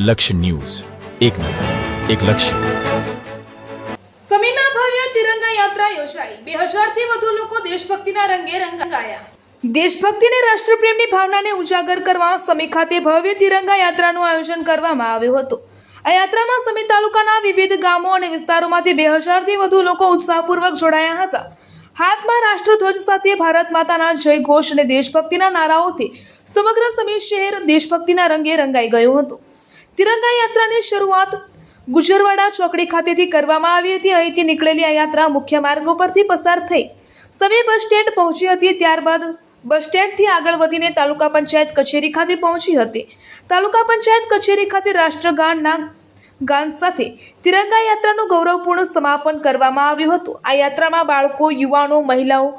લક્ષ્ય ન્યૂઝ, એક નજર, એક લક્ષ્ય. સમીમાં ભવ્ય તિરંગા યાત્રા યોજાઈ. 2000 થી વધુ લોકો દેશભક્તિના રંગે રંગાયા. દેશભક્તિ અને રાષ્ટ્રપ્રેમની ભાવનાને ઉજાગર કરવા સમી ખાતે ભવ્ય તિરંગા યાત્રાનું આયોજન કરવામાં આવ્યું હતું. આ યાત્રામાં સમી તાલુકાના વિવિધ ગામો અને વિસ્તારોમાંથી 2000 થી વધુ લોકો ઉત્સાહપૂર્વક જોડાયા હતા. હાથમાં રાષ્ટ્રધ્વજ સાથે ભારત માતાના જય ઘોષ અને દેશભક્તિના નારાઓથી સમગ્ર સમી શહેર દેશભક્તિના રંગે રંગાઈ ગયું હતું. તિરંગા યાત્રાની શરૂઆત ગુજરવાડા ચોકડી ખાતેથી કરવામાં આવી હતી. અહીંથી નીકળેલી આ યાત્રા મુખ્ય માર્ગો પરથી પસાર થઈ સમી બસ સ્ટેન્ડ પહોંચી હતી. ત્યારબાદ બસ સ્ટેન્ડથી આગળ વધીને તાલુકા પંચાયત કચેરી ખાતે પહોંચી હતી. તાલુકા પંચાયત કચેરી ખાતે રાષ્ટ્રગાનના ગાન સાથે તિરંગા યાત્રાનું ગૌરવપૂર્ણ સમાપન કરવામાં આવ્યું હતું. આ યાત્રામાં બાળકો, યુવાનો, મહિલાઓ,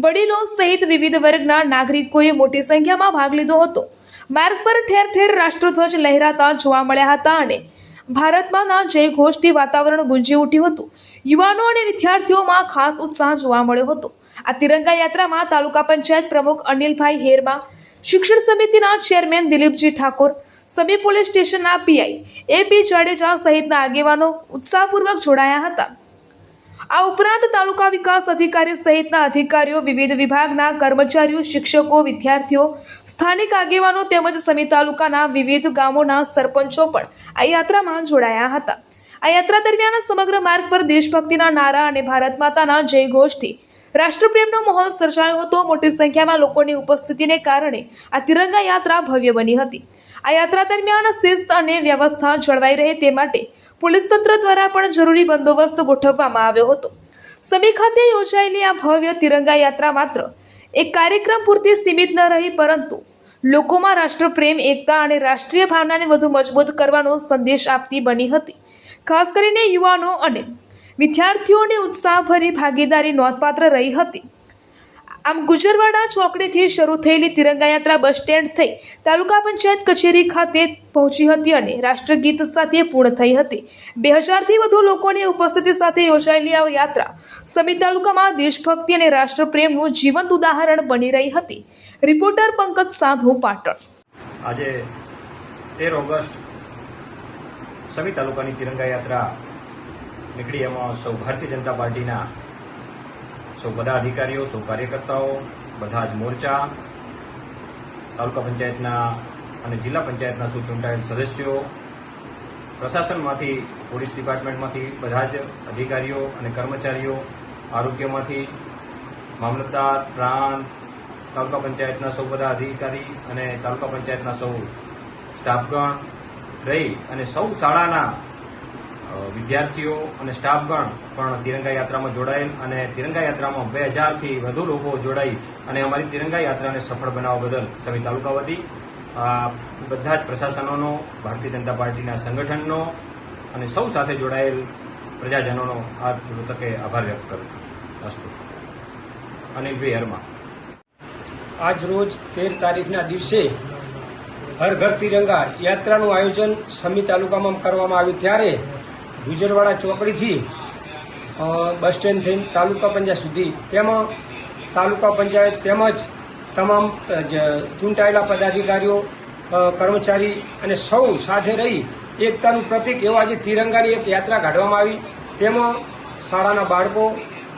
વડીલો સહિત વિવિધ વર્ગના નાગરિકોએ મોટી સંખ્યામાં ભાગ લીધો હતો. માર્ગ પર ઠેર ઠેર રાષ્ટ્રધ્વજ લહેરાતા જોવા મળ્યા હતા અને ભારતમાંના જય ઘોષથી વાતાવરણ ગુંજી ઉઠ્યું હતું. યુવાનો અને વિદ્યાર્થીઓમાં ખાસ ઉત્સાહ જોવા મળ્યો હતો. આ તિરંગા યાત્રામાં તાલુકા પંચાયત પ્રમુખ અનિલભાઈ હેરમા, શિક્ષણ સમિતિના ચેરમેન દિલીપજી ઠાકોર, સમી પોલીસ સ્ટેશનના પીઆઈ એપી જાડેજા સહિતના આગેવાનો ઉત્સાહપૂર્વક જોડાયા હતા. આ ઉપરાંત તાલુકા વિકાસ અધિકારી સહિતના અધિકારીઓ, વિવિધ વિભાગના કર્મચારીઓ, શિક્ષકો, વિદ્યાર્થીઓ, સ્થાનિક આગેવાનો તેમજ સમી તાલુકાના વિવિધ ગામોના સરપંચો પણ આ યાત્રામાં જોડાયા હતા. આ યાત્રા દરમિયાન સમગ્ર માર્ગ પર દેશભક્તિના નારા અને ભારત માતાના જય ઘોષથી રાષ્ટ્રપ્રેમનો માહોલ સર્જાયો હતો. મોટી સંખ્યામાં લોકોની ઉપસ્થિતિને કારણે આ તિરંગા યાત્રા ભવ્ય બની હતી. આ યાત્રા દરમિયાન શિસ્ત અને વ્યવસ્થા જળવાઈ રહે તે માટે પોલીસ તંત્ર દ્વારા પણ જરૂરી બંદોબસ્ત ગોઠવવામાં આવ્યો હતો. સમી ખાતે યોજાયેલી આ ભવ્ય તિરંગા યાત્રા માત્ર એક કાર્યક્રમ પૂરતી સીમિત ન રહી, પરંતુ લોકોમાં રાષ્ટ્રપ્રેમ, એકતા અને રાષ્ટ્રીય ભાવનાને વધુ મજબૂત કરવાનો સંદેશ આપતી બની હતી. ખાસ કરીને યુવાનો અને વિદ્યાર્થીઓની ઉત્સાહભરી ભાગીદારી નોંધપાત્ર રહી હતી. આમ ગુજરવાડા ચોકડીથી શરૂ થયેલી તિરંગા યાત્રા બસ સ્ટેન્ડ થઈ તાલુકા પંચાયત કચેરી ખાતે પહોંચી હતી અને રાષ્ટ્રગીત સાથે પૂર્ણ થઈ હતી. 2000 થી વધુ લોકોની ઉપસ્થિતિ સાથે યોજાયેલી આ યાત્રા સમી તાલુકામાં દેશભક્તિ અને રાષ્ટ્રપ્રેમનું જીવંત ઉદાહરણ બની રહી હતી. રિપોર્ટર પંકજ સાધુ, પાટણ. આજે 13 ઓગસ્ટ સમી તાલુકાની તિરંગા યાત્રા નીકળી. એમાં સૌ ભારતીય જનતા પાર્ટીના સૌ બધા અધિકારીઓ, સૌ કાર્યકર્તાઓ, બધા જ મોરચા, તાલુકા પંચાયતના અને જિલ્લા પંચાયતના ચૂંટાયેલ સદસ્યો, પ્રશાસનમાંથી, પોલીસ ડિપાર્ટમેન્ટમાંથી બધા જ અધિકારીઓ અને કર્મચારીઓ, આરોગ્યમાંથી મામલતદાર, પ્રાંત, તાલુકા પંચાયતના સૌ બધા અધિકારી અને તાલુકા પંચાયતના સૌ સ્ટાફગણ રહી અને સૌ શાળાના વિદ્યાર્થીઓ અને સ્ટાફગણ પણ તિરંગા યાત્રામાં જોડાયેલ અને તિરંગા યાત્રામાં 2000 થી વધુ લોકો જોડાઈ અને અમારી તિરંગા યાત્રાને સફળ બનાવવા બદલ સમી તાલુકા વતી બધા જ પ્રશાસનોનો, ભારતીય જનતા પાર્ટીના સંગઠનનો અને સૌ સાથે જોડાયેલ પ્રજાજનોનો આ તકે આભાર વ્યક્ત કરું છું. અસ્તુ. અનિલભાઈ હેરમા. આજ રોજ 13 તારીખના દિવસે હર ઘર તિરંગા યાત્રાનું આયોજન સમી તાલુકામાં કરવામાં આવ્યું. ત્યારે ગુજરવાડા ચોકડીથી બસ સ્ટેન્ડ થઈને તાલુકા પંચાયત સુધી, તેમાં તાલુકા પંચાયત તેમજ તમામ ચૂંટાયેલા પદાધિકારીઓ, કર્મચારી અને સૌ સાથે રહી એકતાનું પ્રતીક એવા આજે તિરંગાની એક યાત્રા કાઢવામાં આવી. તેમાં શાળાના બાળકો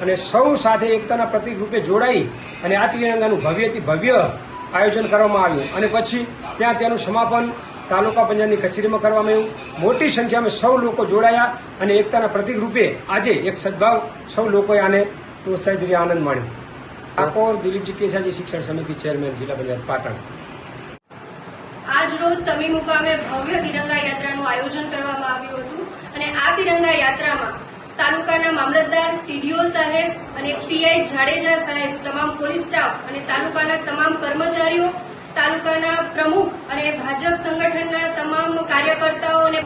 અને સૌ સાથે એકતાના પ્રતીક રૂપે જોડાઈ અને આ તિરંગાનું ભવ્યથી ભવ્ય આયોજન કરવામાં આવ્યું અને પછી ત્યાં તેનું સમાપન તાલુકા પંચાયતની કચેરીમાં કરવામાં આવ્યું. મોટી સંખ્યામાં સૌ લોકો જોડાયા અને એકતાના પ્રતીક રૂપે આજે એક સદભાવ સૌ લોકોએ આને પ્રોત્સાહિત કરી આનંદ માણ્યો. ઠાકોર દિલીપજી કેસાજી, શિક્ષણ સમિતિ ચેરમેન, જિલ્લા પંચાયત, પાટણ. આજ રોજ સમી મુકામે ભવ્ય તિરંગા યાત્રાનું આયોજન કરવામાં આવ્યું હતું અને આ તિરંગા યાત્રામાં તાલુકાના મામલતદાર, ટીડીઓ સાહેબ અને પીઆઈ જાડેજા સાહેબ, તમામ પોલીસ સ્ટાફ અને તાલુકાના તમામ કર્મચારીઓ, તાલુકાના પ્રમુખ અને ભાજપ સંગઠનના તમામ કાર્યકર્તાઓ અને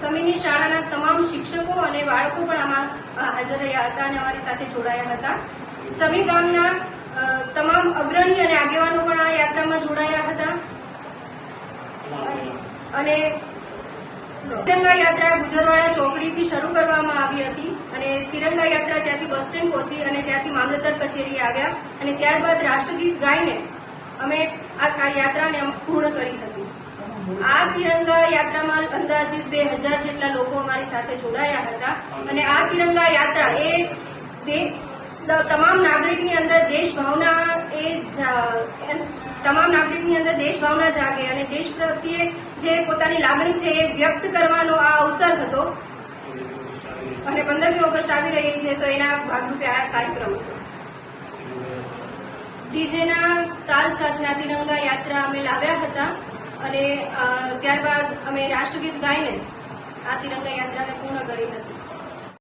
સમીની શાળાના તમામ શિક્ષકો અને બાળકો પણ આમાં હાજર રહ્યા હતા અને અમારી સાથે જોડાયા હતા. સમી ગામના તમામ અગ્રણી અને આગેવાનો પણ આ યાત્રામાં જોડાયા હતા અને તિરંગા યાત્રા ગુજરવાડા ચોકડીથી શરૂ કરવામાં આવી હતી અને તિરંગા યાત્રા ત્યાંથી બસ સ્ટેન્ડ પહોંચી અને ત્યાંથી મામલતદાર કચેરી આવ્યા અને ત્યારબાદ રાષ્ટ્રગીત ગાઈને અમે આ યાત્રાને પૂર્ણ કરી હતી. તિરંગા યાત્રામાં અંદાજિત 2000 જેટલા લોકો અમારી સાથે જોડાયા હતા અને આ તિરંગા યાત્રા એ તમામ નાગરિકની અંદર તમામ નાગરિકની અંદર દેશભાવના જાગે અને દેશ પ્રત્યે જે પોતાની લાગણી છે એ વ્યક્ત કરવાનો આ અવસર હતો અને 15મી ઓગસ્ટ આવી રહી છે તો એના ભાગરૂપે આ કાર્યક્રમ હતો. ડીજેના તાલ સાથે આ તિરંગા યાત્રા અમે લાવ્યા હતા અને ત્યારબાદ અમે રાષ્ટ્રગીત ગાઈને આ તિરંગા યાત્રાને પૂર્ણ કરી હતી.